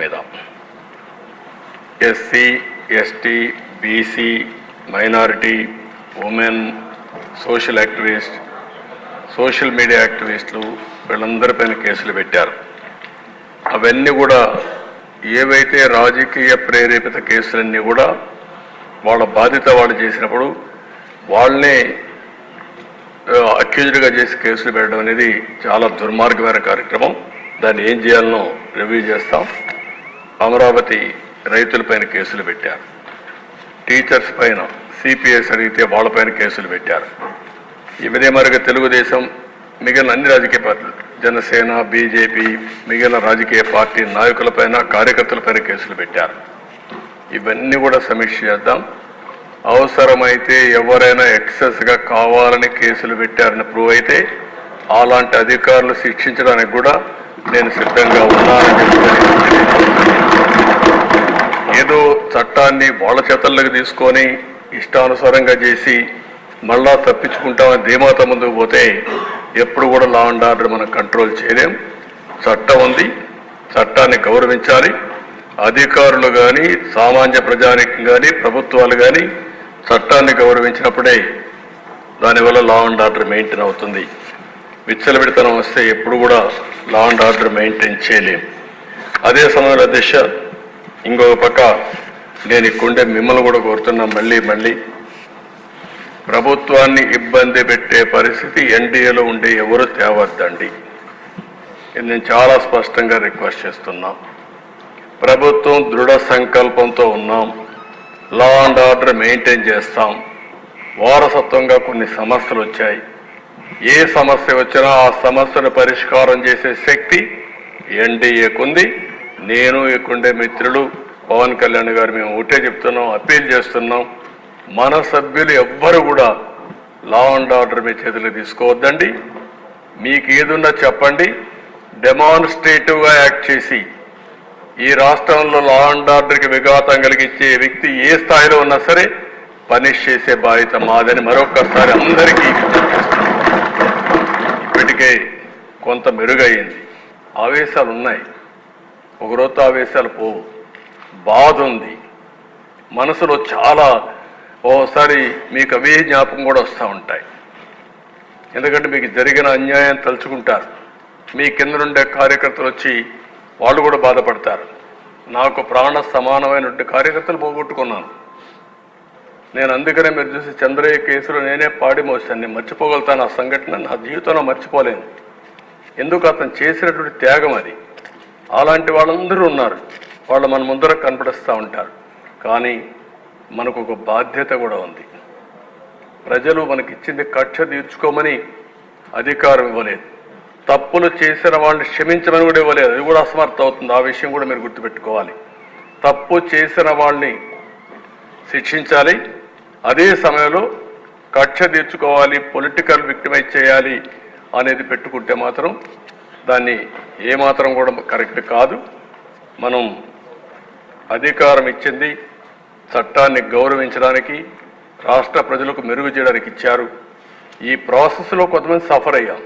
మీద SC ST BC minority women social activist social media యాక్టివిస్టులు వీళ్ళందరిపైన కేసులు పెట్టారు. అవన్నీ కూడా ఏవైతే రాజకీయ ప్రేరేపిత కేసులన్నీ కూడా వాళ్ళ బాధ్యత వాళ్ళు చేసినప్పుడు వాళ్ళనే అక్యూజ్డ్గా చేసి కేసులు పెట్టడం అనేది చాలా దుర్మార్గమైన కార్యక్రమం. దాన్ని ఏం చేయాలనో రివ్యూ చేస్తాం. అమరావతి రైతులపైన కేసులు పెట్టారు, టీచర్స్ పైన సిపిఎస్ అడిగితే వాళ్ళపైన కేసులు పెట్టారు. ఇవదే మరిగా తెలుగుదేశం మిగిలిన అన్ని రాజకీయ పార్టీలు జనసేన బీజేపీ మిగిలిన రాజకీయ పార్టీ నాయకులపైన కార్యకర్తలపైన కేసులు పెట్టారు. ఇవన్నీ కూడా సమీక్ష చేద్దాం. అవసరమైతే ఎవరైనా ఎక్సెస్గా కావాలని కేసులు పెట్టారని ప్రూవ్ అయితే అలాంటి అధికారులు శిక్షించడానికి కూడా నేను సిద్ధంగా ఉన్నానని చెప్తాను. ఏదో చట్టాన్ని వాళ్ళ చేతల్లోకి తీసుకొని ఇష్టానుసారంగా చేసి మళ్ళా తప్పించుకుంటామని ధీమాత ముందుకు పోతే ఎప్పుడు కూడా లా అండ్ ఆర్డర్ మనం కంట్రోల్ చేయలేం. చట్టం ఉంది, చట్టాన్ని గౌరవించాలి. అధికారులు కానీ సామాన్య ప్రజానికం కానీ ప్రభుత్వాలు కానీ చట్టాన్ని గౌరవించినప్పుడే దానివల్ల లా అండ్ ఆర్డర్ మెయింటైన్ అవుతుంది. విచ్చలవిడితనం వస్తే ఎప్పుడు కూడా లా అండ్ ఆర్డర్ మెయింటైన్ చేయలేం. అదే సమయంలో అధ్యక్ష, ఇంకొక పక్క నేను ఇక్కడే మిమ్మల్ని కూడా కోరుతున్నా, మళ్ళీ ప్రభుత్వాన్ని ఇబ్బంది పెట్టే పరిస్థితి ఎన్డీఏలో ఉండే ఎవరు తేవద్దండి. నేను చాలా స్పష్టంగా రిక్వెస్ట్ చేస్తున్నా. ప్రభుత్వం దృఢ సంకల్పంతో ఉన్నాం, లా అండ్ ఆర్డర్ మెయింటైన్ చేస్తాం. వారసత్వంగా కొన్ని సమస్యలు వచ్చాయి. ఏ సమస్య వచ్చినా ఆ సమస్యను పరిష్కారం చేసే శక్తి ఎన్డీఏకుంది. నేను ఇక్కడే మిత్రులు పవన్ కళ్యాణ్ గారు మేము ఒకటే చెప్తున్నాం, అప్పీల్ చేస్తున్నాం. మన సభ్యులు ఎవ్వరు కూడా లా అండ్ ఆర్డర్ మీ చేతులు తీసుకోవద్దండి. మీకు ఏదున్నా చెప్పండి. డెమాన్స్ట్రేటివ్గా యాక్ట్ చేసి ఈ రాష్ట్రంలో లా అండ్ ఆర్డర్కి విఘాతం కలిగించే వ్యక్తి ఏ స్థాయిలో ఉన్నా సరే పనిష్ చేసే బాధ్యత మాదని మరొకసారి అందరికీ ఇప్పటికే కొంత మెరుగయ్యింది. ఆవేశాలు ఉన్నాయి, ఒకరోజు ఆవేశాలు పోవు. బాధ ఉంది మనసులో, చాలా ఓసారి మీకు అవే జ్ఞాపకం కూడా వస్తూ ఉంటాయి. ఎందుకంటే మీకు జరిగిన అన్యాయం తలుచుకుంటారు. మీ కింద నుండే కార్యకర్తలు వచ్చి వాళ్ళు కూడా బాధపడతారు. నాకు ప్రాణ సమానమైనటువంటి కార్యకర్తలు పోగొట్టుకున్నాను నేను. అందుకనే మీరు చూసి చంద్రయ్య కేసులో నేనే పాడి మోసాను. నేను మర్చిపోగలుగుతాను ఆ సంఘటన, నా జీవితంలో మర్చిపోలేను. ఎందుకు అతను చేసినటువంటి త్యాగం అది. అలాంటి వాళ్ళందరూ ఉన్నారు, వాళ్ళు మన ముందర కనపడిస్తూ ఉంటారు. కానీ మనకు ఒక బాధ్యత కూడా ఉంది. ప్రజలు మనకిచ్చింది కక్ష తీర్చుకోమని అధికారం ఇవ్వలేదు, తప్పులు చేసిన వాళ్ళని క్షమించమని కూడా ఇవ్వలేదు. అది కూడా అసమర్థం అవుతుంది. ఆ విషయం కూడా మీరు గుర్తుపెట్టుకోవాలి. తప్పు చేసిన వాళ్ళని శిక్షించాలి, అదే సమయంలో కక్ష తీర్చుకోవాలి, పొలిటికల్ విక్టిమైజ్ చేయాలి అనేది పెట్టుకుంటే మాత్రం దాన్ని ఏమాత్రం కూడా కరెక్ట్ కాదు. మనం అధికారం ఇచ్చింది చట్టాన్ని గౌరవించడానికి, రాష్ట్ర ప్రజలకు మెరుగు చేయడానికి ఇచ్చారు. ఈ ప్రాసెస్లో కొంతమంది సఫర్ అయ్యాం.